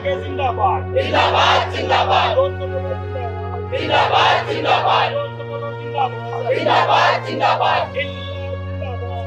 आगे जिंदाबाद जिंदाबाद जिंदाबाद जोर से बोलो जिंदाबाद जिंदाबाद जिंदाबाद जोर से बोलो जिंदाबाद जिंदाबाद जिंदाबाद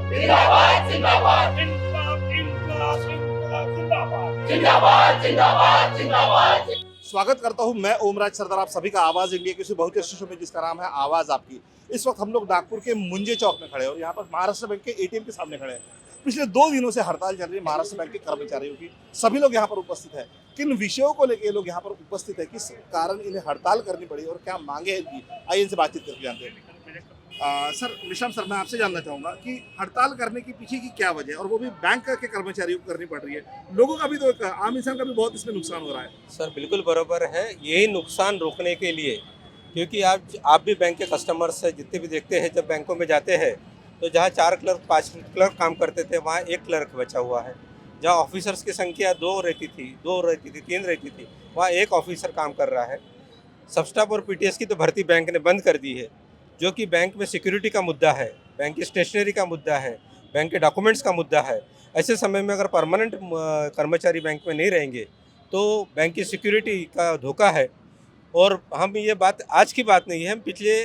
जिंदाबाद जिंदाबाद जिंदाबाद इनकलाब इनकलाब इनकलाब जिंदाबाद जिंदाबाद जिंदाबाद जिंदाबाद। स्वागत करता हूं मैं ओमराज सरदार, आप सभी का आवाज़ इंडिया के बहुचर्चित स्टेशन में जिसका नाम है आवाज़ आपकी। इस वक्त हम लोग नागपुर के मुंजे चौक में खड़े हैं और यहाँ पर महाराष्ट्र बैंक के एटीएम के सामने खड़े हैं। पिछले 2 दिनों से हड़ताल चल रही है महाराष्ट्र बैंक के कर्मचारियों की। सभी लोग यहाँ पर उपस्थित है। किन विषयों को लेकर ये लोग यहाँ पर उपस्थित है, किस कारण इन्हें हड़ताल करनी पड़ी और क्या मांगे हैं इनकी, आइए इनसे बातचीत करके जानते हैं। सर विश्राम सर, मैं आपसे जानना चाहूँगा कि हड़ताल करने के पीछे की क्या वजह है और वो भी बैंक के कर्मचारियों को करनी पड़ रही है। लोगों का भी तो, आम इंसान का भी बहुत इसमें नुकसान हो रहा है। सर बिल्कुल बराबर है, यही नुकसान रोकने के लिए, क्योंकि आप भी बैंक के कस्टमर्स से जितने भी देखते हैं, जब बैंकों में जाते हैं तो जहाँ 4 क्लर्क 5 क्लर्क काम करते थे वहाँ 1 क्लर्क बचा हुआ है। जहाँ ऑफिसर्स की संख्या 2 रहती थी 3 रहती थी, वहाँ 1 ऑफिसर काम कर रहा है। सबस्टाफ और पीटीएस की तो भर्ती बैंक ने बंद कर दी है, जो कि बैंक में सिक्योरिटी का मुद्दा है, बैंक की स्टेशनरी का मुद्दा है, बैंक के डॉक्यूमेंट्स का मुद्दा है। ऐसे समय में अगर परमानेंट कर्मचारी बैंक में नहीं रहेंगे तो बैंक की सिक्योरिटी का धोखा है। और हम ये बात आज की बात नहीं है, हम पिछले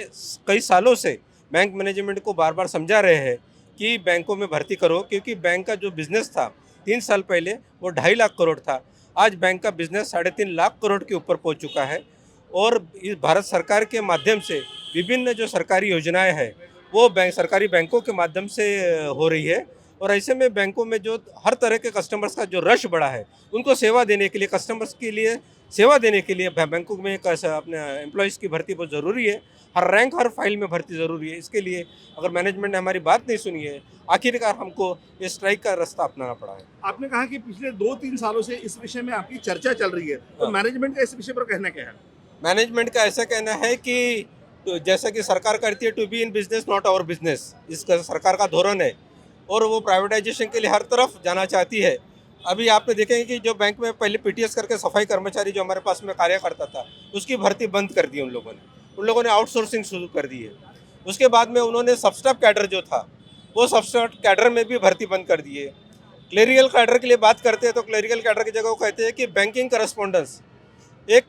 कई सालों से बैंक मैनेजमेंट को बार बार समझा रहे हैं कि बैंकों में भर्ती करो, क्योंकि बैंक का जो बिज़नेस था 3 साल पहले वो 2.5 लाख करोड़ था। आज बैंक का बिज़नेस 3.5 लाख करोड़ के ऊपर पहुँच चुका है। और इस भारत सरकार के माध्यम से विभिन्न जो सरकारी योजनाएं हैं वो सरकारी बैंकों के माध्यम से हो रही है। और ऐसे में बैंकों में जो हर तरह के कस्टमर्स का जो रश बढ़ा है, उनको सेवा देने के लिए, कस्टमर्स के लिए सेवा देने के लिए बैंकों में अपने एम्प्लॉयज़ की भर्ती बहुत ज़रूरी है। हर रैंक हर फाइल में भर्ती ज़रूरी है। इसके लिए अगर मैनेजमेंट ने हमारी बात नहीं सुनी है, आखिरकार हमको ये स्ट्राइक का रास्ता अपनाना पड़ा है। आपने कहा कि पिछले 2-3 सालों से इस विषय में आपकी चर्चा चल रही है, तो मैनेजमेंट का इस विषय पर कहना क्या है? मैनेजमेंट का ऐसा कहना है कि तो जैसा कि सरकार करती है, to be in business not our business, इसका सरकार का धोरण है। और वो प्राइवेटाइजेशन के लिए हर तरफ जाना चाहती है। अभी आपने देखेंगे कि जो बैंक में पहले पीटीएस करके सफाई कर्मचारी जो हमारे पास में कार्य करता था, उसकी भर्ती बंद कर दी उन लोगों ने आउटसोर्सिंग शुरू कर दी है। उसके बाद में उन्होंने सबस्टाफ कैडर जो था, वो सबस्टाफ कैडर में भी भर्ती बंद कर दी है। क्लेरिकल कैडर के लिए बात करते हैं तो क्लेरिकल कैडर की जगह वो कहते हैं कि बैंकिंग करस्पॉन्डेंस, एक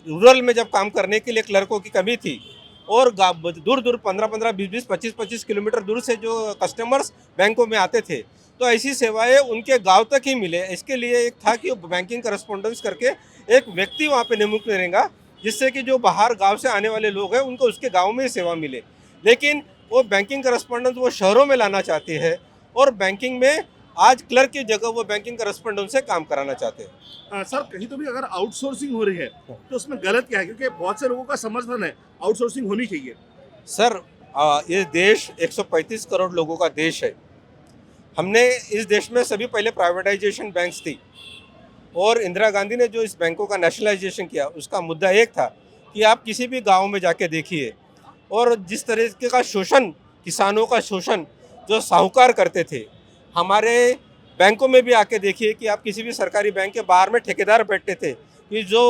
रूरल में जब काम करने के लिए क्लर्कों की कमी थी और दूर 15-15, 20-20, 25-25 किलोमीटर दूर से जो कस्टमर्स बैंकों में आते थे, तो ऐसी सेवाएं उनके गांव तक ही मिले। इसके लिए एक था कि बैंकिंग करस्पॉन्डेंस करके एक व्यक्ति वहां पे नियुक्त रहेगा, जिससे कि जो बाहर गांव से आने वाले लोग हैं उनको उसके गांव में ही सेवा मिले। लेकिन वो बैंकिंग करस्पॉन्डेंस वो शहरों में लाना चाहते हैं और बैंकिंग में आज क्लर्क की जगह वो बैंकिंग करस्पॉन्डेंस से काम कराना चाहते हैं। सर कहीं तो भी अगर आउटसोर्सिंग हो रही है तो उसमें गलत क्या है? क्योंकि बहुत से लोगों का समर्थन है आउटसोर्सिंग होनी चाहिए। सर ये देश 135 करोड़ लोगों का देश है। हमने इस देश में सभी पहले प्राइवेटाइजेशन बैंक्स थी और इंदिरा गांधी ने जो इस बैंकों का नेशनलाइजेशन किया, उसका मुद्दा एक था कि आप किसी भी गांव में जाके देखिए और जिस तरीके का शोषण, किसानों का शोषण जो साहूकार करते थे, हमारे बैंकों में भी आके देखिए कि आप किसी भी सरकारी बैंक के बाहर में ठेकेदार बैठते थे कि जो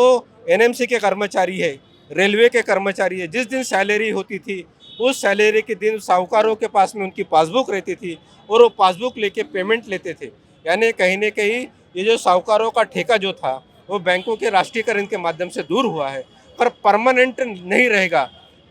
एनएमसी के कर्मचारी है, रेलवे के कर्मचारी है, जिस दिन सैलरी होती थी उस सैलरी के दिन साहूकारों के पास में उनकी पासबुक रहती थी और वो पासबुक लेके पेमेंट लेते थे। यानी कहीं न कहीं ये जो साहूकारों का ठेका जो था वो बैंकों के राष्ट्रीयकरण के माध्यम से दूर हुआ है, पर परमानेंट नहीं रहेगा।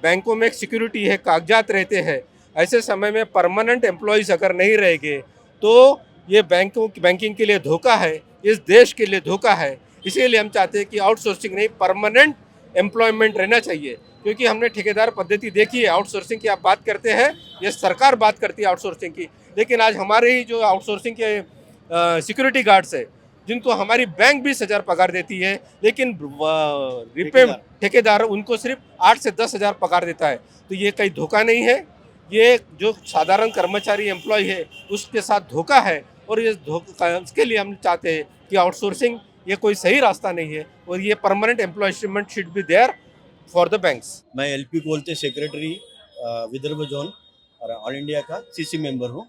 बैंकों में एक सिक्योरिटी है, कागजात रहते हैं। ऐसे समय में परमानेंट एम्प्लॉयज़ अगर नहीं रहेंगे तो ये बैंकिंग के लिए धोखा है, इस देश के लिए धोखा है। इसीलिए हम चाहते हैं कि आउटसोर्सिंग नहीं, परमानेंट एम्प्लॉयमेंट रहना चाहिए, क्योंकि हमने ठेकेदार पद्धति देखी है। आउटसोर्सिंग की आप बात करते हैं, ये सरकार बात करती है आउटसोर्सिंग की, लेकिन आज हमारे ही जो आउटसोर्सिंग के सिक्योरिटी गार्ड्स है, जिनको हमारी बैंक 20,000 पगार देती है, लेकिन ठेकेदार उनको सिर्फ 8 से 10,000 पगार देता है। तो ये कहीं धोखा नहीं है, ये जो साधारण कर्मचारी एम्प्लॉय है उसके साथ धोखा है। और ये इसके लिए हम चाहते हैं कि आउटसोर्सिंग ये कोई सही रास्ता नहीं है और ये permanent employment should be there for the banks. मैं LP Kolte secretary Vidarbha zone और ऑल इंडिया का सीसी मेंबर हूँ।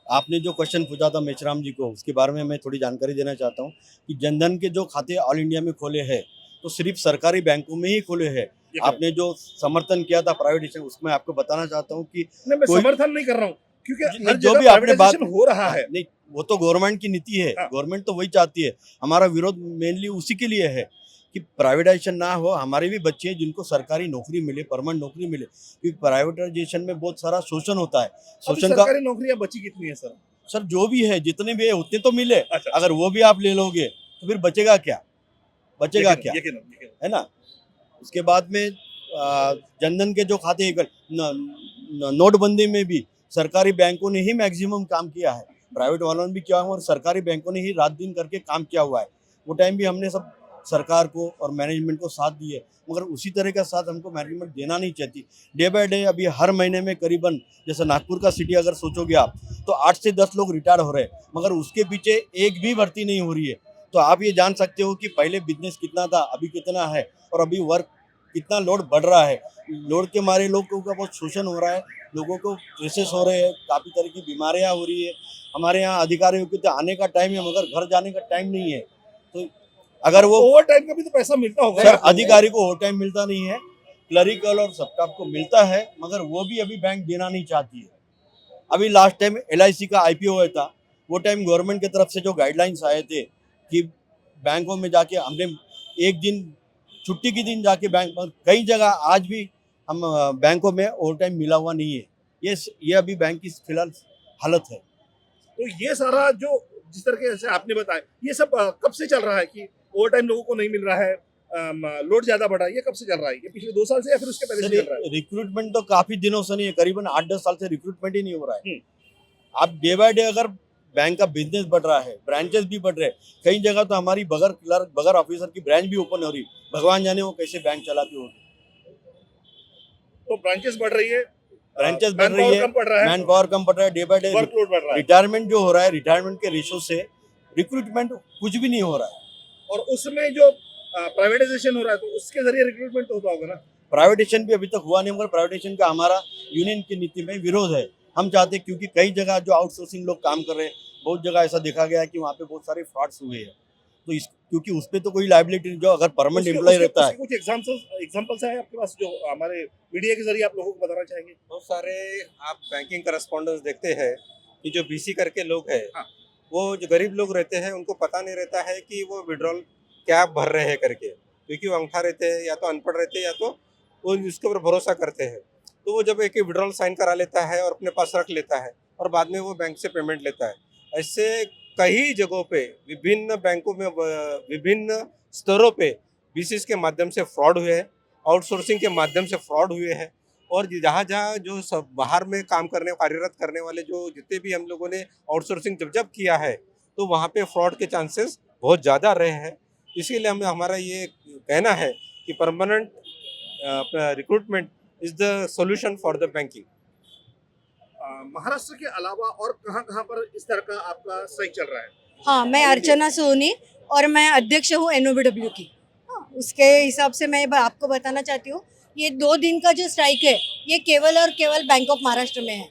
आपने जो क्वेश्चन पूछा था मेचराम जी को, उसके बारे में मैं थोड़ी जानकारी देना चाहता हूँ कि जनधन के जो खाते ऑल इंडिया में खोले हैं तो सिर्फ सरकारी बैंकों में ही खोले हैं। आपने जो समर्थन किया था प्राइवेटाइजेशन, उसमें आपको बताना चाहता हूँ कि मैं समर्थन नहीं कर रहा हूँ, क्योंकि नहीं, हर जो जगह भी आपने बात प्राइवेटाइजेशन हो रहा है। नहीं, वो तो गवर्नमेंट की नीति है, हाँ। गवर्नमेंट तो वही चाहती है। हमारा विरोध मेनली उसी के लिए है कि प्राइवेटाइजेशन ना हो, हमारे भी बच्चे हैं जिनको सरकारी नौकरी मिले, परमानेंट नौकरी मिले, क्योंकि प्राइवेटाइजेशन में बहुत सारा शोषण होता है। अभी शोषण का सरकारी नौकरियां बची कितनी है सर? सर जो भी है, जितने भी है उतने तो मिले। अच्छा, अगर वो भी आप ले लोगे तो फिर बचेगा क्या, बचेगा क्या, यकीनन। है ना। उसके बाद में जनधन के जो खाते नोटबंदी में भी सरकारी बैंकों ने ही मैक्सिमम काम किया है, प्राइवेट वालों ने भी किया है और सरकारी बैंकों ने ही रात दिन करके काम किया हुआ है। वो टाइम भी हमने सब सरकार को और मैनेजमेंट को साथ दिए, मगर उसी तरह का साथ हमको मैनेजमेंट देना नहीं चाहती। डे बाय डे अभी हर महीने में करीबन, जैसे नागपुर का सिटी अगर सोचोगे आप, तो 8 से 10 लोग रिटायर हो रहे हैं, मगर उसके पीछे एक भी भर्ती नहीं हो रही है। तो आप ये जान सकते हो कि पहले बिजनेस कितना था, अभी कितना है, और अभी वर्क कितना लोड बढ़ रहा है। लोड के मारे लोगों का बहुत शोषण हो रहा है, लोगों को स्ट्रेसेस हो रहे हैं, काफ़ी तरह की बीमारियां हो रही है। हमारे यहाँ अधिकारियों के तो आने का टाइम है, मगर घर जाने का टाइम नहीं है। तो अगर वो ओवर टाइम का भी तो पैसा मिलता होगा सर, ना? अधिकारी को ओवर टाइम मिलता नहीं है, क्लरिकल और सबका आपको मिलता है, मगर वो भी अभी बैंक देना नहीं चाहती है। अभी लास्ट टाइम LIC का IPO हुआ था, वो टाइम गवर्नमेंट की तरफ से जो गाइडलाइंस आए थे कि बैंकों में जाके हमने एक दिन छुट्टी के दिन जाके बैंक, कई जगह आज भी हम बैंकों में ओवर टाइम मिला हुआ नहीं है। ये अभी बैंक की फिलहाल हालत है। तो ये सारा जो जिस तरह से आपने बताया, ये सब कब से चल रहा है कि ओवर टाइम लोगों को नहीं मिल रहा है, लोड ज्यादा बढ़ा है? ये कब से चल रहा है? ये पिछले 2 साल से या फिर उसके पहले से चल रहा है? रिक्रूटमेंट तो काफी दिनों से नहीं है, करीबन 8-10 साल से रिक्रूटमेंट ही नहीं हो रहा है। हम्म। आप डे बाय डे अगर बैंक का बिजनेस बढ़ रहा है, ब्रांचेस भी बढ़ रहे हैं, कई जगह तो हमारी बगैर क्लर्क बगैर ऑफिसर की ब्रांच भी ओपन हो रही, भगवान जाने वो कैसे बैंक चलाती होगी। तो ब्रांचेस बढ़ रही है, ब्रांचेस बढ़ रही है, कम पड़ रहा है, मैन पावर कम पड़ रहा है, डे बाय डे वर्कलोड बढ़ रहा है, रिटायरमेंट जो हो रहा है, रिटायरमेंट के रेशो से रिक्रूटमेंट कुछ भी नहीं हो रहा है। और उसमें जो प्राइवेटाइजेशन हो रहा है तो उसके जरिए रिक्रूटमेंट तो होता होगा ना? प्राइवेटेशन भी अभी तक हुआ नहीं, मगर प्राइवेटेशन का हमारा यूनियन की नीति में विरोध है। हम चाहते हैं, क्योंकि कई जगह जो आउटसोर्सिंग लोग काम कर रहे हैं, बहुत जगह ऐसा देखा गया है कि वहाँ पे बहुत सारे फ्रॉड्स हुए हैं। तो क्योंकि उस पर तो कोई लाइबिलिटी, जो अगर परमानेंट एम्प्लॉय रहता है। कुछ एग्जांपल्स है आपके पास जो हमारे मीडिया के जरिए आप लोगों को बताना चाहेंगे? बहुत सारे आप बैंकिंग करस्पॉन्डेंस देखते हैं कि जो BC करके लोग हैं, हाँ। वो जो गरीब लोग रहते हैं उनको पता नहीं रहता है कि वो विड्रॉल क्या भर रहे हैं करके, क्योंकि वो अंगूठा रहते हैं या तो अनपढ़ रहते हैं या तो वो उसके ऊपर भरोसा करते हैं। तो वो जब एक विड्रॉल साइन करा लेता है और अपने पास रख लेता है और बाद में वो बैंक से पेमेंट लेता है। ऐसे कई जगहों पे विभिन्न बैंकों में विभिन्न स्तरों पे BCs के माध्यम से फ्रॉड हुए हैं, आउटसोर्सिंग के माध्यम से फ्रॉड हुए हैं। और जहाँ जहाँ जो सब बाहर में काम कार्यरत करने वाले जो जितने भी हम लोगों ने आउटसोर्सिंग जब किया है, तो वहाँ पे फ्रॉड के चांसेस बहुत ज़्यादा रहे हैं। इसीलिए हमारा ये कहना है कि permanent recruitment is the solution for the banking. Maharashtra के अलावा और कहाँ पर इस तरह का आपका स्ट्राइक चल रहा है? हाँ, मैं अर्चना सोनी और मैं अध्यक्ष हूँ NOBW की। हाँ, उसके हिसाब से मैं आपको बताना चाहती हूँ, ये 2 दिन का जो स्ट्राइक है ये केवल और केवल बैंक ऑफ महाराष्ट्र में है,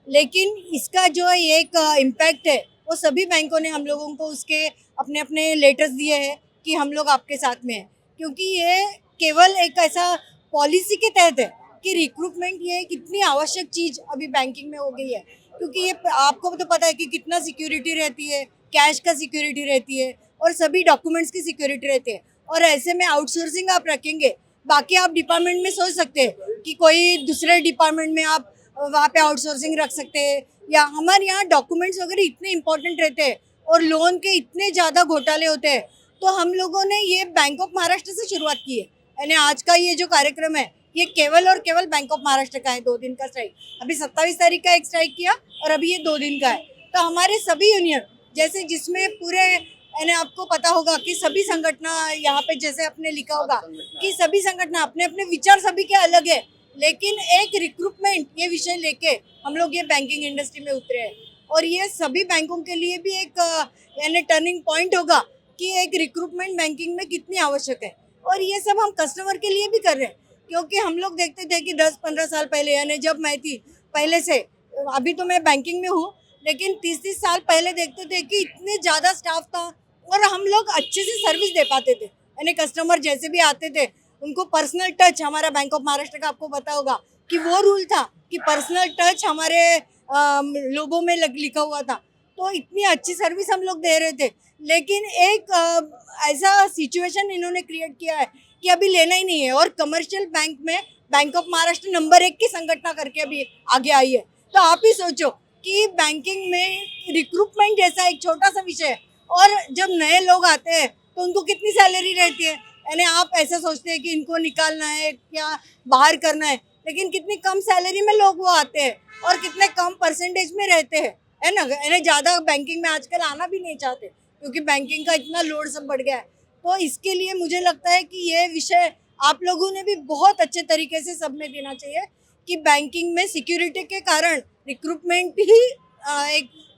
लेकिन इसका जो एक इम्पैक्ट है वो सभी बैंकों ने हम लोगों को उसके अपने अपने लेटर्स दिए हैं कि हम लोग आपके साथ में हैं, क्योंकि ये केवल एक ऐसा पॉलिसी के तहत है कि रिक्रूटमेंट ये कितनी आवश्यक चीज़ अभी बैंकिंग में हो गई है, क्योंकि ये आपको तो पता है कि कितना सिक्योरिटी रहती है, कैश का सिक्योरिटी रहती है और सभी डॉक्यूमेंट्स की सिक्योरिटी रहती है। और ऐसे में आउटसोर्सिंग आप रखेंगे, बाकी आप डिपार्टमेंट में सोच सकते हैं कि कोई दूसरे डिपार्टमेंट में आप वहाँ पे आउटसोर्सिंग रख सकते हैं, या हमारे यहाँ डॉक्यूमेंट्स वगैरह इतने इंपॉर्टेंट रहते हैं और लोन के इतने ज़्यादा घोटाले होते हैं, तो हम लोगों ने ये बैंक ऑफ महाराष्ट्र से शुरुआत की है। यानी आज का ये जो कार्यक्रम है ये केवल और केवल बैंक ऑफ महाराष्ट्र का है, 2 दिन का स्ट्राइक। अभी 27 तारीख का एक स्ट्राइक किया और अभी ये 2 दिन का है। तो हमारे सभी यूनियन जैसे जिसमें पूरे यानी आपको पता होगा कि सभी संगठन यहाँ पे जैसे आपने लिखा होगा कि सभी संगठन अपने अपने विचार सभी के अलग है, लेकिन एक रिक्रूटमेंट ये विषय लेके हम लोग ये बैंकिंग इंडस्ट्री में उतरे हैं। और ये सभी बैंकों के लिए भी एक यानी टर्निंग पॉइंट होगा कि एक रिक्रूटमेंट बैंकिंग में कितनी आवश्यक है। और ये सब हम कस्टमर के लिए भी कर रहे हैं, क्योंकि हम लोग देखते थे कि 10-15 साल पहले यानी जब मैं थी पहले से, अभी तो मैं बैंकिंग में हूँ, लेकिन 30-30 साल पहले देखते थे कि इतने ज़्यादा स्टाफ था और हम लोग अच्छे से सर्विस दे पाते थे। यानी कस्टमर जैसे भी आते थे उनको पर्सनल टच, हमारा बैंक ऑफ महाराष्ट्र का आपको पता होगा कि वो रूल था कि पर्सनल टच हमारे लोगों में लिखा हुआ था। तो इतनी अच्छी सर्विस हम लोग दे रहे थे, लेकिन एक ऐसा सिचुएशन इन्होंने क्रिएट किया है कि अभी लेना ही नहीं है। और कमर्शियल बैंक में बैंक ऑफ महाराष्ट्र नंबर 1 की संगठना करके अभी आगे आई है। तो आप ही सोचो कि बैंकिंग में रिक्रूटमेंट जैसा एक छोटा सा विषय है, और जब नए लोग आते हैं तो उनको कितनी सैलरी रहती है, यानी आप ऐसा सोचते हैं कि इनको निकालना है या बाहर करना है, लेकिन कितनी कम सैलरी में लोग वो आते हैं और कितने कम परसेंटेज में रहते हैं, है ना। यानी ज़्यादा बैंकिंग में आजकल आना भी नहीं चाहते क्योंकि बैंकिंग का इतना लोड सब बढ़ गया है। तो इसके लिए मुझे लगता है कि ये विषय आप लोगों ने भी बहुत अच्छे तरीके से सबने देना चाहिए कि बैंकिंग में सिक्योरिटी के कारण रिक्रूटमेंट ही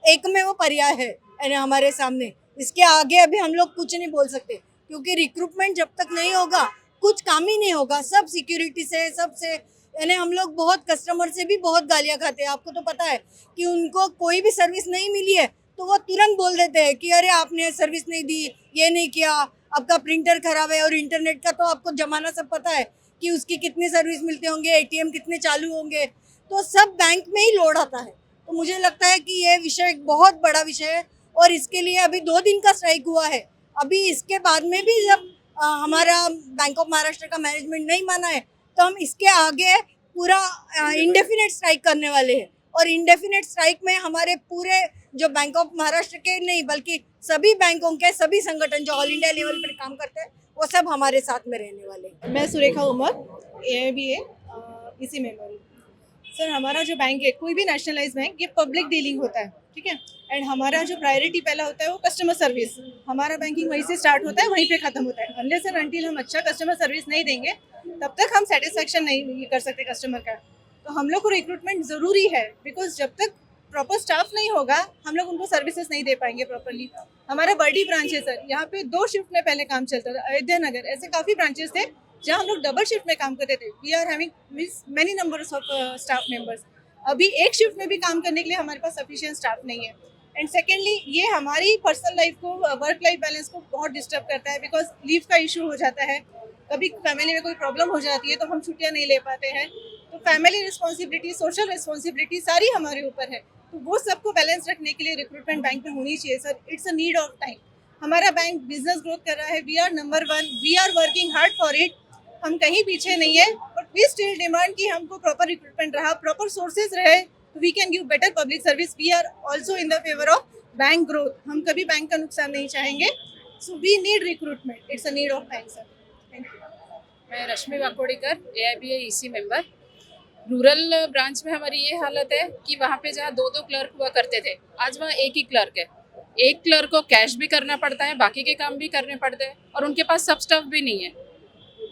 एक में वो पर्याय है यानी हमारे सामने। इसके आगे अभी हम लोग कुछ नहीं बोल सकते क्योंकि रिक्रूटमेंट जब तक नहीं होगा कुछ काम ही नहीं होगा। सब सिक्योरिटी से सबसे, यानी हम लोग बहुत कस्टमर से भी बहुत गालियाँ खाते हैं। आपको तो पता है कि उनको कोई भी सर्विस नहीं मिली है तो वो तुरंत बोल देते हैं कि अरे आपने सर्विस नहीं दी, ये नहीं किया, आपका प्रिंटर खराब है। और इंटरनेट का तो आपको जमाना सब पता है कि उसकी कितनी सर्विस मिलते होंगे, एटीएम कितने चालू होंगे, तो सब बैंक में ही लोड आता है। तो मुझे लगता है कि ये विषय एक बहुत बड़ा विषय है और इसके लिए अभी 2 दिन का स्ट्राइक हुआ है। अभी इसके बाद में भी जब हमारा बैंक ऑफ महाराष्ट्र का मैनेजमेंट नहीं माना है तो हम इसके आगे पूरा इंडेफिनेट स्ट्राइक करने वाले हैं। और इंडेफिनेट स्ट्राइक में हमारे पूरे जो बैंक ऑफ महाराष्ट्र के नहीं बल्कि सभी बैंकों के सभी संगठन जो ऑल इंडिया लेवल पर काम करते हैं वो सब हमारे साथ में रहने वाले हैं। मैं सुरेखा उमर AIBA इसी मेंबर हूँ। सर हमारा जो बैंक है कोई भी नेशनलाइज बैंक ये पब्लिक डीलिंग होता है, ठीक है। एंड हमारा जो प्रायोरिटी पहला होता है वो कस्टमर सर्विस। हमारा बैंकिंग वहीं से स्टार्ट होता है, वहीं पे खत्म होता है। अनलेस एंड अनटिल हम अच्छा कस्टमर सर्विस नहीं देंगे तब तक हम सेटिस्फेक्शन नहीं कर सकते कस्टमर का। तो हम लोग को रिक्रूटमेंट ज़रूरी है बिकॉज जब तक प्रॉपर स्टाफ नहीं होगा हम लोग उनको सर्विसेज नहीं दे पाएंगे प्रॉपरली। हमारा बर्डी ब्रांच है सर, यहाँ पे 2 शिफ्ट में पहले काम चलता था। अयोध्या नगर ऐसे काफ़ी ब्रांचेस थे जहाँ हम लोग डबल शिफ्ट में काम करते थे। We are having many numbers of staff members. अभी एक शिफ्ट में भी काम करने के लिए हमारे पास सफिशिएंट स्टाफ नहीं है। एंड सेकेंडली ये हमारी पर्सनल लाइफ को, वर्क लाइफ बैलेंस को बहुत डिस्टर्ब करता है बिकॉज लीव का इशू हो जाता है। कभी फैमिली में कोई प्रॉब्लम हो जाती है तो हम छुट्टियाँ नहीं ले पाते हैं। तो फैमिली रिस्पॉन्सिबिलिटी, सोशल रिस्पॉन्सिबिलिटी सारी हमारे ऊपर है। तो वो सबको बैलेंस रखने के लिए रिक्रूटमेंट बैंक में होनी चाहिए sir. It's a need of time. हमारा बैंक बिजनेस ग्रोथ कर रहा है, we are number 1, we are working hard for it. हम कहीं पीछे नहीं है बट वी स्टिल डिमांड कि हमको प्रॉपर रिक्रूटमेंट रहा, प्रॉपर सोर्सेज रहे, we can give better public service. We are also in the favour of bank growth. हम कभी बैंक का नुकसान नहीं चाहेंगे। So we need recruitment, it's a need of time sir. Thank you. मैं Rashmi Wakodikar AIBA EC member. Rural branch में हमारी ये हालत है कि वहाँ पे जहाँ 2-2 क्लर्क हुआ करते थे आज वहाँ एक ही क्लर्क है। एक क्लर्क को कैश भी करना पड़ता है, बाकी के काम भी करने पड़ते हैं और उनके पास सब स्टाफ भी नहीं है।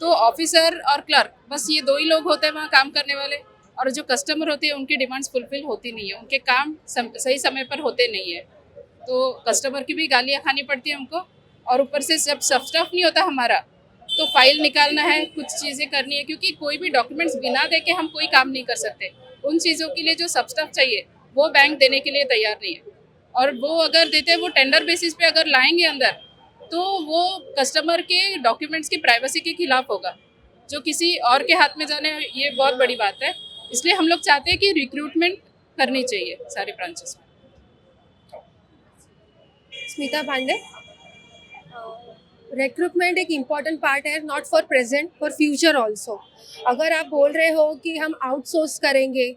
तो ऑफिसर और क्लर्क बस ये 2 ही लोग होते हैं वहाँ काम करने वाले। और जो कस्टमर होते हैं उनकी डिमांड्स फुलफिल होती नहीं है, उनके काम सही समय पर होते नहीं है। तो कस्टमर की भी गालियाँ खानी पड़ती है हमको। और ऊपर से जब सब स्टाफ नहीं होता हमारा तो फाइल निकालना है, कुछ चीज़ें करनी है, क्योंकि कोई भी डॉक्यूमेंट्स बिना दे के हम कोई काम नहीं कर सकते। उन चीज़ों के लिए जो सब स्टाफ चाहिए वो बैंक देने के लिए तैयार नहीं है। और वो अगर देते हैं वो टेंडर बेसिस पे अगर लाएंगे अंदर तो वो कस्टमर के डॉक्यूमेंट्स की प्राइवेसी के खिलाफ होगा, जो किसी और के हाथ में जाने ये बहुत बड़ी बात है। इसलिए हम लोग चाहते हैं कि रिक्रूटमेंट करनी चाहिए सारी ब्रांचेस में। स्मिता पांडे। रिक्रूटमेंट एक इम्पॉर्टेंट पार्ट है, not for present, for future also. अगर आप बोल रहे हो कि हम आउटसोर्स करेंगे,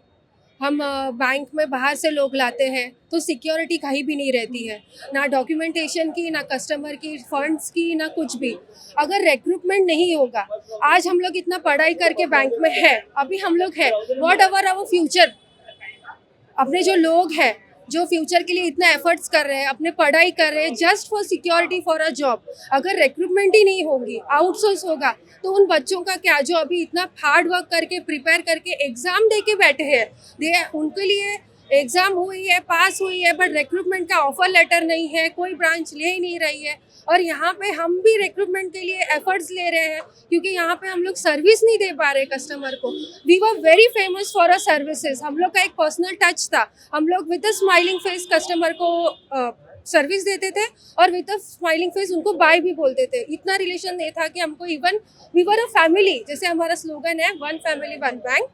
हम बैंक में बाहर से लोग लाते हैं तो सिक्योरिटी कहीं भी नहीं रहती है, ना डॉक्यूमेंटेशन की, ना कस्टमर की, फंड्स की, ना कुछ भी। अगर रिक्रूटमेंट नहीं होगा, आज हम लोग इतना पढ़ाई करके बैंक में है, अभी हम लोग है, व्हाट एवर आवर फ्यूचर, अपने जो लोग हैं जो फ्यूचर के लिए इतना एफर्ट्स कर रहे हैं, अपने पढ़ाई कर रहे हैं just for security for a job, अगर रिक्रूटमेंट ही नहीं होगी, आउटसोर्स होगा, तो उन बच्चों का क्या जो अभी इतना हार्ड वर्क करके प्रिपेयर करके एग्ज़ाम दे के बैठे हैं, उनके लिए एग्ज़ाम हुई है, पास हुई है, बट रिक्रूटमेंट का ऑफर लेटर नहीं है, कोई ब्रांच ले ही नहीं रही है। और यहाँ पे हम भी रिक्रूटमेंट के लिए एफर्ट्स ले रहे हैं क्योंकि यहाँ पे हम लोग सर्विस नहीं दे पा रहे कस्टमर को। We were very famous for a services. हम लोग का एक पर्सनल टच था, हम लोग with a smiling face customer को सर्विस देते थे और विद अ स्माइलिंग फेस उनको बाय भी बोलते थे। इतना रिलेशन ये था कि हमको even we were a family, जैसे हमारा स्लोगन है 1 फैमिली 1 बैंक।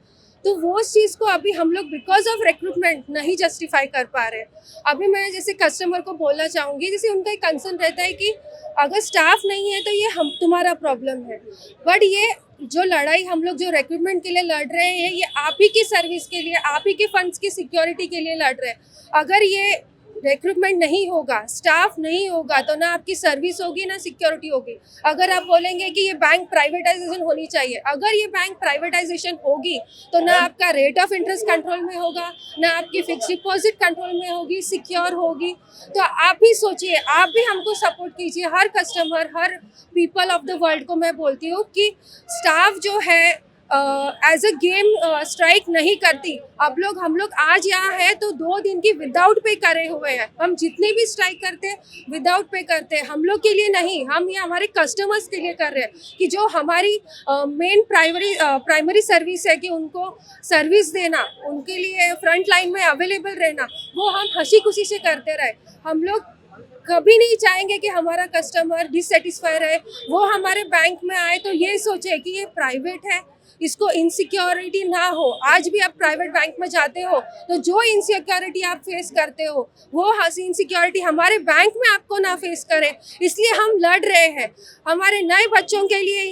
तो वो चीज़ को अभी हम लोग बिकॉज ऑफ रिक्रूटमेंट नहीं जस्टिफाई कर पा रहे। अभी मैं जैसे कस्टमर को बोलना चाहूँगी, जैसे उनका एक कंसर्न रहता है कि अगर स्टाफ नहीं है तो ये हम तुम्हारा प्रॉब्लम है, बट ये जो लड़ाई हम लोग जो रिक्रूटमेंट के लिए लड़ रहे हैं, ये आप ही की सर्विस के लिए, आप ही के फंड्स की सिक्योरिटी के लिए लड़ रहे हैं। अगर ये रिक्रूटमेंट नहीं होगा, स्टाफ नहीं होगा, तो ना आपकी सर्विस होगी ना सिक्योरिटी होगी। अगर आप बोलेंगे कि ये बैंक प्राइवेटाइजेशन होनी चाहिए, अगर ये बैंक प्राइवेटाइजेशन होगी तो ना आपका रेट ऑफ इंटरेस्ट कंट्रोल में होगा, ना आपकी फिक्स डिपॉजिट कंट्रोल में होगी, सिक्योर होगी। तो आप ही सोचिए, आप भी हमको सपोर्ट कीजिए, हर कस्टमर, हर पीपल ऑफ द वर्ल्ड को मैं बोलती हूँ कि स्टाफ जो है एज अ गेम स्ट्राइक नहीं करती। हम लोग आज यहाँ है तो 2 दिन की विदाउट पे करे हुए हैं। हम जितने भी स्ट्राइक करते हैं विदाउट पे करते हैं, हम लोग के लिए नहीं, हम ये हमारे कस्टमर्स के लिए कर रहे हैं कि जो हमारी मेन प्राइमरी सर्विस है कि उनको सर्विस देना, उनके लिए फ्रंट लाइन में अवेलेबल रहना, वो हम हंसी खुशी से करते रहे। हम लोग कभी नहीं चाहेंगे कि हमारा कस्टमर डिससेटिस्फाई रहे, वो हमारे बैंक में आए तो ये सोचे कि ये प्राइवेट है, इसको इनसिक्योरिटी ना हो। आज भी आप प्राइवेट बैंक में जाते हो तो जो इनसिक्योरिटी आप फेस करते हो वो इनसिक्योरिटी हमारे बैंक में आपको ना फेस करे, इसलिए हम लड़ रहे हैं। हमारे नए बच्चों के लिए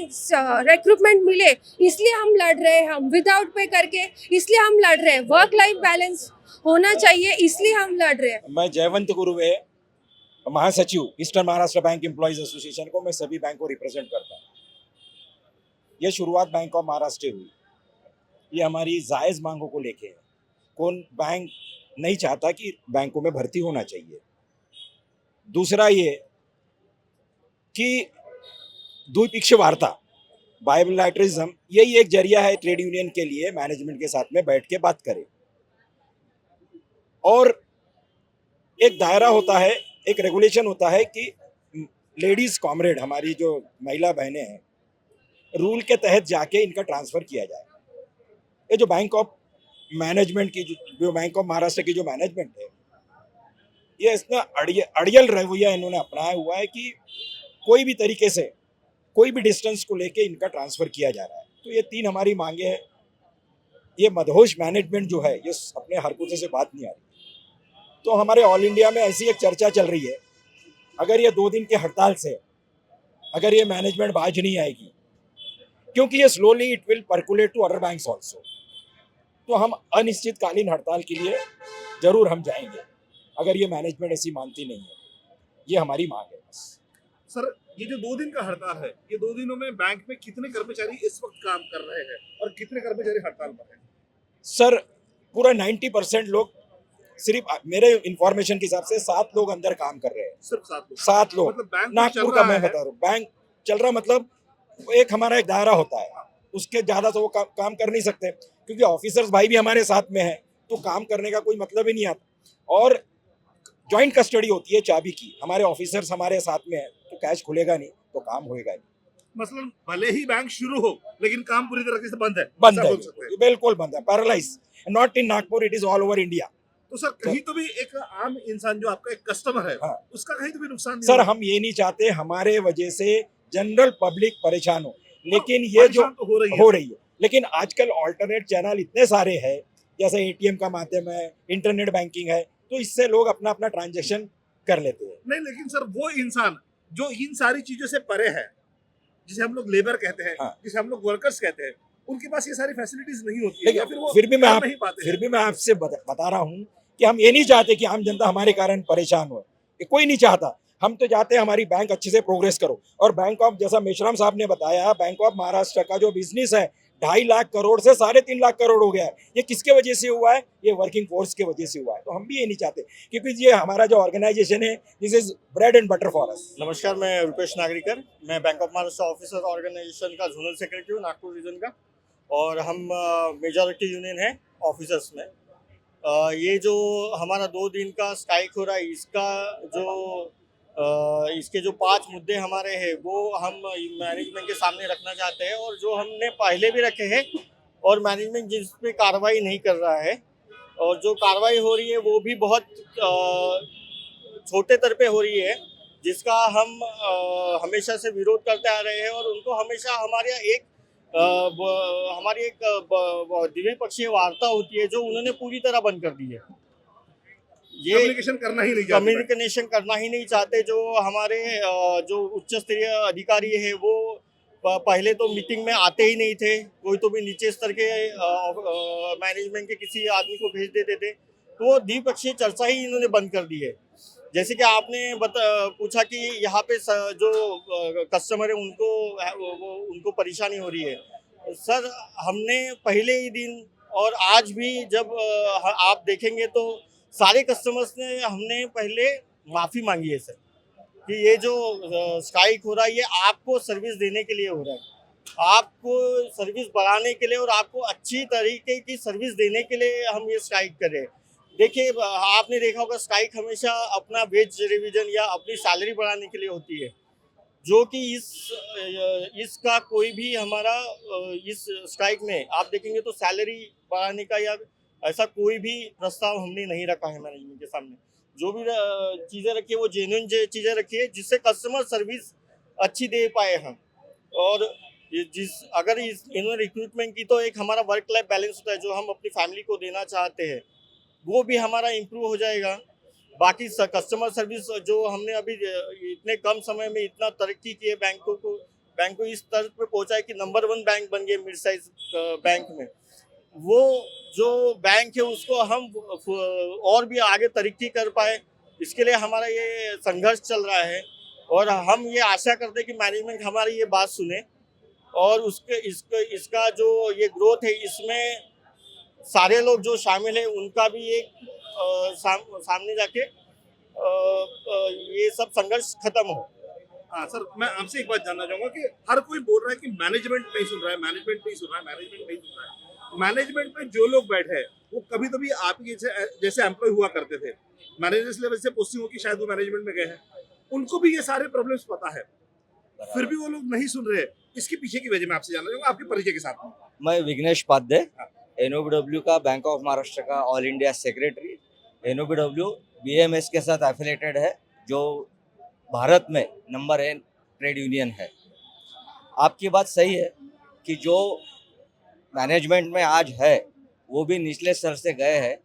रिक्रूटमेंट मिले इसलिए हम लड़ रहे हैं, हम विदाउट पे करके इसलिए हम लड़ रहे हैं। वर्क लाइफ बैलेंस होना चाहिए इसलिए हम लड़ रहे हैं। मैं जयवंत गुरुवे, महासचिव eastern Maharashtra bank employees association को मैं सभी बैंक को रिप्रेजेंट करता हूँ। ये शुरुआत बैंक ऑफ महाराष्ट्र से हुई, ये हमारी जायज़ मांगों को लेके है। कौन बैंक नहीं चाहता कि बैंकों में भर्ती होना चाहिए। दूसरा ये कि द्विपक्षीय वार्ता, बायलैटरलिज्म, यही एक जरिया है ट्रेड यूनियन के लिए मैनेजमेंट के साथ में बैठ के बात करें। और एक दायरा होता है, एक रेगुलेशन होता है कि लेडीज़ कॉमरेड, हमारी जो महिला बहनें हैं, रूल के तहत जाके इनका ट्रांसफ़र किया जाए। ये जो बैंक ऑफ मैनेजमेंट की जो बैंक ऑफ महाराष्ट्र की जो मैनेजमेंट है, ये इतना अड़ियल रवैया इन्होंने अपनाया हुआ है कि कोई भी तरीके से कोई भी डिस्टेंस को लेके इनका ट्रांसफ़र किया जा रहा है। तो ये 3 हमारी मांगे हैं। ये मदहोश मैनेजमेंट जो है ये अपने हरकतों से बात नहीं आ रही। तो हमारे ऑल इंडिया में ऐसी एक चर्चा चल रही है, अगर ये 2 दिन के हड़ताल से अगर ये मैनेजमेंट बाज नहीं आएगी, क्योंकि ये slowly it will percolate to other banks also, तो हम अनिश्चितकालीन हड़ताल के लिए जरूर हम जाएंगे अगर ये मैनेजमेंट ऐसी मानती नहीं है। ये हमारी मांग है बस। सर, ये जो 2 दिन का हड़ताल है, ये 2 दिनों में बैंक में कितने कर्मचारी इस वक्त काम कर रहे हैं और कितने कर्मचारी हड़ताल पर हैं? सर, पूरा 90% लोग, सिर्फ मेरे इंफॉर्मेशन के हिसाब से 7 लोग अंदर काम कर रहे हैं। सिर्फ 7 लोग? 7 लोग। मतलब बैंक नागपुर का मैं बता रहा हूँ, बैंक चल रहा, मतलब एक हमारा एक दायरा होता है, उसके ज़्यादा तो वो काम कर नहीं सकते, क्योंकि ऑफिसर्स भाई भी हमारे साथ में है, तो काम करने का कोई मतलब ही नहीं आता। और जॉइंट कस्टडी होती है चाबी की, हमारे ऑफिसर्स हमारे साथ में है, तो कैश खुलेगा नहीं तो काम होएगा नहीं। मतलब भले ही बैंक शुरू हो लेकिन काम पूरी तरीके से बंद है, बंद ऐसा है, बोल सकते हैं। बिल्कुल बंद है, paralyse. Not in Nagpur, it is all over India. तो सर, कहीं तो भी एक आम इंसान जो आपका एक कस्टमर है, हाँ। उसका कहीं तो भी नुकसान नहीं सर, होगा? हम ये नहीं चाहते हमारे वजह से जनरल पब्लिक परेशान हो, लेकिन ये जो परेशान तो हो रही है। लेकिन आजकल ऑल्टरनेट चैनल इतने सारे हैं, जैसे एटीएम का माध्यम है, इंटरनेट बैंकिंग है, तो इससे लोग अपना अपना ट्रांजैक्शन कर लेते हैं। नहीं, लेकिन सर वो इंसान जो इन सारी चीजों से परे है, जिसे हम लोग लेबर कहते हैं, हाँ। जिसे हम लोग वर्कर्स कहते हैं, उनके पास ये सारी फैसिलिटीज नहीं होती है, लेकिन या फिर वो फिर भी मैं कर आप नहीं पाते फिर हैं। भी मैं आपसे बता रहा हूँ कि हम ये नहीं चाहते कि आम जनता हमारे कारण परेशान हो, ये कोई नहीं चाहता। हम तो चाहते हैं हमारी बैंक अच्छे से प्रोग्रेस करो। और बैंक ऑफ, जैसा मेश्राम साहब ने बताया, बैंक ऑफ महाराष्ट्र का जो बिजनेस है 2.5 लाख करोड़ से 3.5 लाख करोड़ हो गया है। ये किसके वजह से हुआ है? ये वर्किंग फोर्स के वजह से हुआ है। तो हम भी ये नहीं चाहते, क्योंकि ये हमारा जो ऑर्गेनाइजेशन है, this is bread and butter for us. नमस्कार, मैं रुपेश नागरिकर, मैं bank of Maharashtra officer organisation का जोनल सेक्रेटरी हूँ नागपुर रीजन का, और हम मेजॉरिटी यूनियन है ऑफिसर्स में। ये जो हमारा 2 दिन का स्ट्राइक हो रहा है, इसके जो 5 मुद्दे हमारे हैं वो हम मैनेजमेंट के सामने रखना चाहते हैं, और जो हमने पहले भी रखे हैं, और मैनेजमेंट जिस पे कार्रवाई नहीं कर रहा है, और जो कार्रवाई हो रही है वो भी बहुत छोटे स्तर पे हो रही है, जिसका हम हमेशा से विरोध करते आ रहे हैं। और उनको हमेशा हमारे एक हमारी एक द्विपक्षीय वार्ता होती है जो उन्होंने पूरी तरह बंद कर दी है। ये कम्युनिकेशन करना ही नहीं चाहते। कम्युनिकेशन करना ही नहीं चाहते। जो हमारे जो उच्च स्तरीय अधिकारी है वो पहले तो मीटिंग में आते ही नहीं थे, कोई तो भी नीचे स्तर के मैनेजमेंट के किसी आदमी को भेज देते थे, तो द्विपक्षीय चर्चा ही इन्होंने बंद कर दी है। जैसे कि आपने पूछा कि यहाँ पे जो कस्टमर है उनको परेशानी हो रही है। सर, हमने पहले ही दिन और आज भी जब आप देखेंगे तो सारे कस्टमर्स ने हमने पहले माफ़ी मांगी है सर कि ये जो स्ट्राइक हो रहा है ये आपको सर्विस देने के लिए हो रहा है, आपको सर्विस बढ़ाने के लिए और आपको अच्छी तरीके की सर्विस देने के लिए हम ये स्ट्राइक कर रहे हैं। देखिए, आपने देखा होगा स्ट्राइक हमेशा अपना वेज रिवीजन या अपनी सैलरी बढ़ाने के लिए होती है, जो कि इसका कोई भी हमारा इस स्ट्राइक में आप देखेंगे तो सैलरी बढ़ाने का या ऐसा कोई भी प्रस्ताव हमने नहीं रखा है मैनेजमेंट के सामने। जो भी चीज़ें रखी है वो जेन्युइन चीज़ें रखी है जिससे कस्टमर सर्विस अच्छी दे पाए हम। और अगर इन्होंने रिक्रूटमेंट की तो एक हमारा वर्क लाइफ बैलेंस होता है जो हम अपनी फैमिली को देना चाहते हैं, वो भी हमारा इम्प्रूव हो जाएगा। बाकी कस्टमर सर्विस जो हमने अभी इतने कम समय में इतना तरक्की की है, बैंक को इस स्तर पे पहुंचा है कि नंबर 1 बैंक बन गए मिड साइज बैंक में। वो जो बैंक है उसको हम और भी आगे तरक्की कर पाए, इसके लिए हमारा ये संघर्ष चल रहा है। और हम ये आशा करते हैं कि मैनेजमेंट हमारी ये बात सुने और इसका जो ये ग्रोथ है इसमें सारे लोग जो शामिल हैं उनका भी एक सामने जाके ये सब संघर्ष खत्म हो। हाँ सर, मैं आपसे एक बात जानना चाहूंगा कि हर कोई बोल रहा है कि मैनेजमेंट नहीं सुन रहा है, मैनेजमेंट नहीं सुन रहा है, मैनेजमेंट नहीं सुन रहा है। मैनेजमेंट में जो लोग बैठे हैं वो कभी कभी आप ही जैसे एम्प्लॉय हुआ करते थे, मैनेजर्स लेवल से पोस्टिंग होगी, शायद वो मैनेजमेंट में गए हैं, उनको भी ये सारे प्रॉब्लम्स पता है, फिर भी वो लोग नहीं सुन रहे। इसके पीछे की वजह मैं आपसे जानना चाहूंगा आपके परिचय के साथ। मैं विघ्नेश पाध्ये, एनओबीडब्ल्यू का बैंक ऑफ महाराष्ट्र का ऑल इंडिया सेक्रेटरी। एनओबीडब्ल्यू बीएमएस के साथ एफिलेटेड है जो भारत में नंबर 1 ट्रेड यूनियन है। आपकी बात सही है कि जो मैनेजमेंट में आज है वो भी निचले स्तर से गए हैं,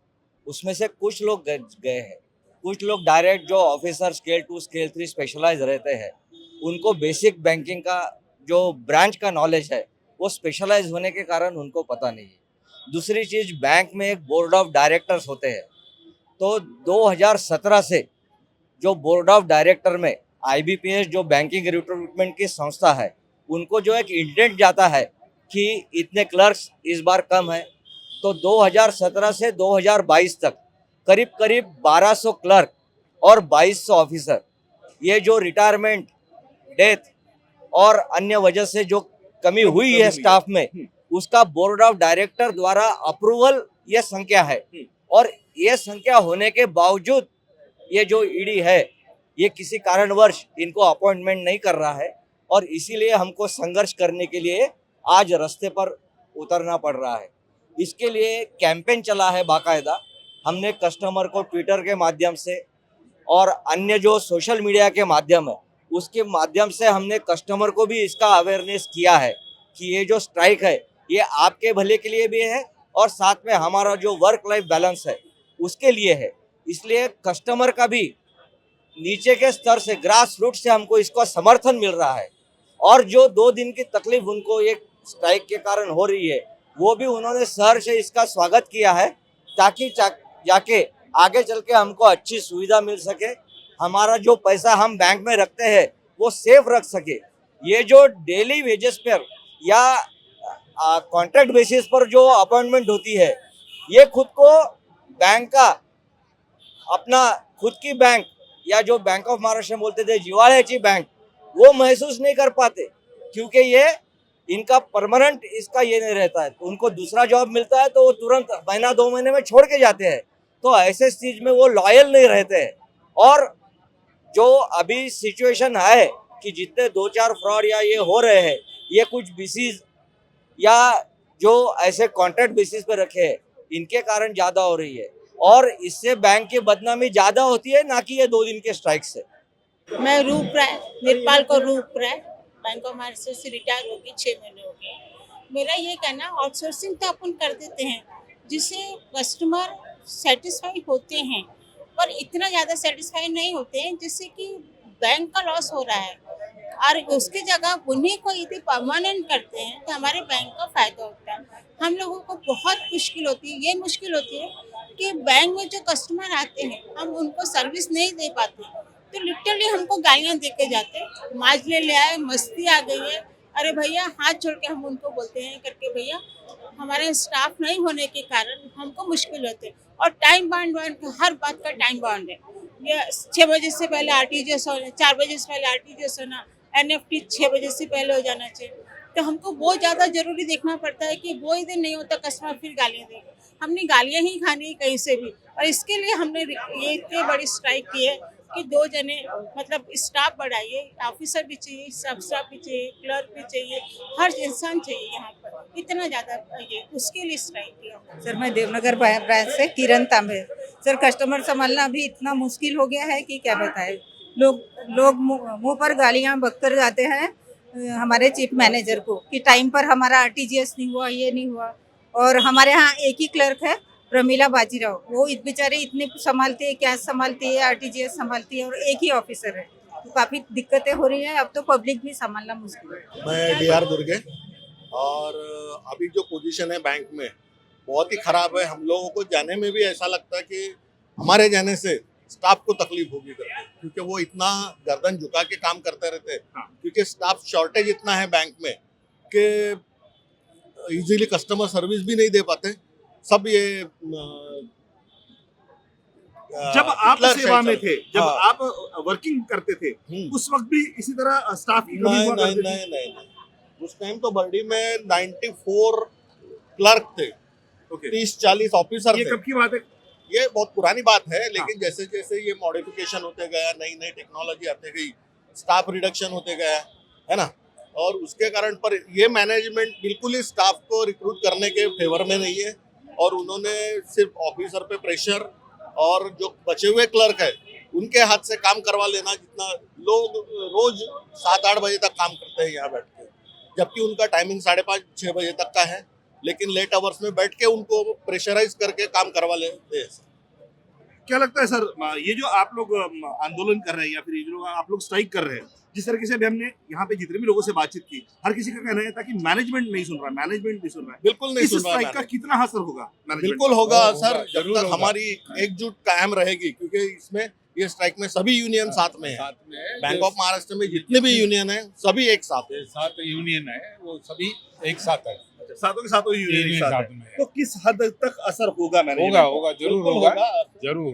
उसमें से कुछ लोग गए हैं, कुछ लोग डायरेक्ट जो ऑफिसर स्केल 2 स्केल 3 स्पेशलाइज रहते हैं उनको बेसिक बैंकिंग का जो ब्रांच का नॉलेज है वो स्पेशलाइज होने के कारण उनको पता नहीं है। दूसरी चीज़, बैंक में एक बोर्ड ऑफ डायरेक्टर्स होते हैं, तो 2017 से जो बोर्ड ऑफ डायरेक्टर में आईबीपीएस जो बैंकिंग रिक्रूटमेंट की संस्था है उनको जो एक इंटेंट जाता है कि इतने क्लर्क्स इस बार कम है, तो 2017 से 2022 तक करीब 1200 क्लर्क और 2200 ऑफिसर, ये जो रिटायरमेंट, डेथ और अन्य वजह से जो कमी हुई है स्टाफ में, उसका बोर्ड ऑफ डायरेक्टर द्वारा अप्रूवल ये संख्या है। और ये संख्या होने के बावजूद ये जो ईडी है ये किसी कारणवश इनको अपॉइंटमेंट नहीं कर रहा है, और इसीलिए हमको संघर्ष करने के लिए आज रास्ते पर उतरना पड़ रहा है। इसके लिए कैंपेन चला है बाकायदा। हमने कस्टमर को ट्विटर के माध्यम से और अन्य जो सोशल मीडिया के माध्यम है उसके माध्यम से हमने कस्टमर को भी इसका अवेयरनेस किया है कि ये जो स्ट्राइक है ये आपके भले के लिए भी है और साथ में हमारा जो वर्क लाइफ बैलेंस है उसके लिए है। इसलिए कस्टमर का भी नीचे के स्तर से, ग्रास रूट से हमको इसका समर्थन मिल रहा है। और जो 2 दिन की तकलीफ उनको एक स्ट्राइक के कारण हो रही है वो भी उन्होंने सहर्ष से इसका स्वागत किया है, ताकि जाके आगे चल के हमको अच्छी सुविधा मिल सके, हमारा जो पैसा हम बैंक में रखते हैं वो सेफ रख सके। ये जो डेली वेजेस पर या कॉन्ट्रैक्ट बेसिस पर जो अपॉइंटमेंट होती है, ये खुद को बैंक का अपना खुद की बैंक या जो बैंक ऑफ महाराष्ट्र बोलते थे जिवाळ्याची बैंक, वो महसूस नहीं कर पाते, क्योंकि ये इनका परमानेंट इसका ये नहीं रहता है। तो उनको दूसरा जॉब मिलता है तो वो तुरंत महीना 2 महीने में छोड़ के जाते हैं, तो ऐसे चीज में वो लॉयल नहीं रहते हैं। और जो अभी सिचुएशन है कि जितने 2-4 फ्रॉड या ये हो रहे हैं, ये कुछ बेसिस या जो ऐसे कॉन्ट्रैक्ट बेसिस पे रखे हैं इनके कारण ज़्यादा हो रही है, और इससे बैंक की बदनामी ज़्यादा होती है, ना कि ये 2 दिन के स्ट्राइक से। मैं रूप राय, निर्पाल को रूप राय, बैंक ऑफ महाराष्ट्र से रिटायर हो गई, 6 महीने हो गए। मेरा ये कहना, आउटसोर्सिंग तो अपन कर देते हैं जिससे कस्टमर सेटिस्फाई होते हैं, पर इतना ज़्यादा सेटिस्फाई नहीं होते हैं जिससे कि बैंक का लॉस हो रहा है। और उसकी जगह उन्हीं को यदि परमानेंट करते हैं तो हमारे बैंक का फायदा होता है। हम लोगों को बहुत मुश्किल होती है, ये मुश्किल होती है कि बैंक में जो कस्टमर आते हैं हम उनको सर्विस नहीं दे पाते, तो लिटरली हमको गालियाँ दे के जाते, माजले ले आए, मस्ती आ गई है, अरे भैया हाथ जोड़ के हम उनको बोलते हैं करके, भैया हमारे स्टाफ नहीं होने के कारण हमको मुश्किल होते हैं। और टाइम बाउंड, हर बात का टाइम बाउंड है। ये 6 बजे से पहले आरटीजीएस होना, 4 बजे से पहले आरटीजीएस होना, एनएफटी 6 बजे से पहले हो जाना चाहिए। तो हमको बहुत ज़्यादा ज़रूरी देखना पड़ता है कि वो दिन नहीं होता, कस्टमर फिर गालियाँ देगा, हमने गालियाँ ही खानी है कहीं से भी। और इसके लिए हमने ये इतनी बड़ी स्ट्राइक की है कि 2 जने मतलब स्टाफ बढ़ाइए, ऑफिसर भी चाहिए, सब स्टाफ भी चाहिए, क्लर्क भी चाहिए, हर इंसान चाहिए यहाँ पर, इतना ज़्यादा ये उसके लिए स्ट्राइक किया। सर मैं देवनगर ब्रांच से किरण तांबे। सर कस्टमर संभालना भी इतना मुश्किल हो गया है कि क्या बताएं। लोग मुंह पर गालियां बककर जाते हैं हमारे चीफ मैनेजर को कि टाइम पर हमारा आरटीजीएस नहीं हुआ, ये नहीं हुआ। और हमारे यहाँ एक ही क्लर्क है, प्रमीला बाजीराव, वो बेचारे इतने संभालती है, कैश संभालती है, आरटीजीएस संभालती है, और एक ही ऑफिसर है, तो काफ़ी दिक्कतें हो रही है। अब तो पब्लिक भी संभालना मुश्किल है। मैं डीआर दुर्गे, और अभी जो पोजीशन है बैंक में बहुत ही खराब है। हम लोगों को जाने में भी ऐसा लगता है कि हमारे जाने से स्टाफ को तकलीफ होगी करके, क्योंकि वो इतना गर्दन झुका के काम करते रहते हैं। क्योंकि स्टाफ शॉर्टेज इतना है बैंक में कि इजीली कस्टमर सर्विस भी नहीं दे पाते सब। ये जब आप सेवा में थे, जब आप वर्किंग करते थे, उस वक्त भी इसी तरह स्टाफ की कमी हुआ करती थी? नहीं, उस टाइम तो बर्डी में 94 क्लर्क थे, 30-40 ऑफिसर थे। ये कब की बात है? ये बहुत पुरानी बात है, लेकिन जैसे जैसे ये मॉडिफिकेशन होते गया, नई नई टेक्नोलॉजी आते गई, स्टाफ रिडक्शन होते गया, है ना, और उसके कारण पर ये मैनेजमेंट बिल्कुल ही स्टाफ को रिक्रूट करने के फेवर में नहीं है। और उन्होंने सिर्फ ऑफिसर पे प्रेशर और जो बचे हुए क्लर्क है उनके हाथ से काम करवा लेना, जितना लोग रोज 7-8 बजे तक काम करते हैं यहाँ बैठ के, जबकि उनका टाइमिंग 5:30-6 बजे तक का है, लेकिन लेट आवर्स में बैठ के उनको प्रेशराइज करके काम करवा लेते हैं। क्या लगता है सर, ये जो आप लोग आंदोलन कर रहे हैं या फिर ये जो आप लोग स्ट्राइक कर रहे हैं, जिस तरीके से भी हमने यहाँ पे जितने भी लोगों से बातचीत की, हर किसी का कहना है था कि मैनेजमेंट नहीं सुन रहा है। बिल्कुल नहीं सुन रहा है। स्ट्राइक का कितना असर होगा? बिल्कुल होगा सर, जब तक हमारी एकजुट कायम रहेगी, क्योंकि इसमें ये स्ट्राइक में सभी यूनियन साथ में है। बैंक ऑफ महाराष्ट्र में जितने भी यूनियन है सभी एक साथ है। 7 यूनियन है, वो सभी एक साथ है, सातों के सातों यूनियन एक साथ में है। तो किस हद तक असर होगा? होगा, जरूर होगा, जरूर।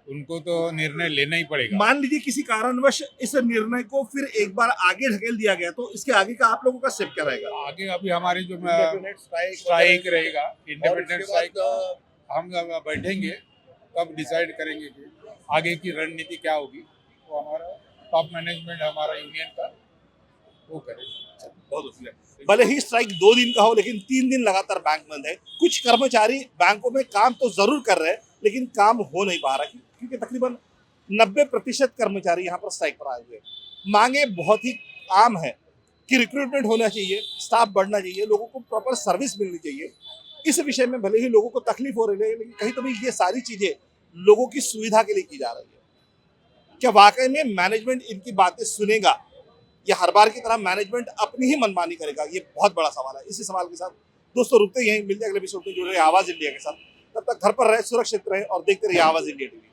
उनको तो निर्णय लेना ही पड़ेगा। मान लीजिए किसी कारणवश इस निर्णय को फिर एक बार आगे ढकेल दिया गया, तो इसके आगे का आप लोगों का स्टेप क्या रहेगा? आगे अभी हमारी जो स्ट्राइक रहेगा, इंडिपेंडेंट स्ट्राइक, हम बैठेंगे तब डिसाइड करेंगे कि आगे की रणनीति क्या होगी। वो हमारा टॉप मैनेजमेंट हमारा यूनियन का वो करेगा। बहुत शुक्रिया। भले ही स्ट्राइक 2 दिन का हो, लेकिन 3 दिन लगातार बैंक बंद है। कुछ कर्मचारी बैंकों में काम तो जरूर कर रहे हैं, लेकिन काम हो नहीं पा रहा, क्योंकि तकरीबन 90% कर्मचारी यहाँ पर स्ट्राइक पर आए हुए हैं। मांगे बहुत ही आम है कि रिक्रूटमेंट होना चाहिए, स्टाफ बढ़ना चाहिए, लोगों को प्रॉपर सर्विस मिलनी चाहिए। इस विषय में भले ही लोगों को तकलीफ हो रही है, लेकिन कहीं तो भी ये सारी चीजें लोगों की सुविधा के लिए की जा रही है। क्या वाकई में मैनेजमेंट इनकी बातें सुनेगा या हर बार की तरह मैनेजमेंट अपनी ही मनमानी करेगा? ये बहुत बड़ा सवाल है। इसी सवाल के साथ दोस्तों रुकते यहीं, मिलते अगले एपिसोड में जुड़ रहे आवाज इंडिया के साथ। तब तक घर पर रहे, सुरक्षित रहे और देखते रहिए आवाज इंडिया टीवी।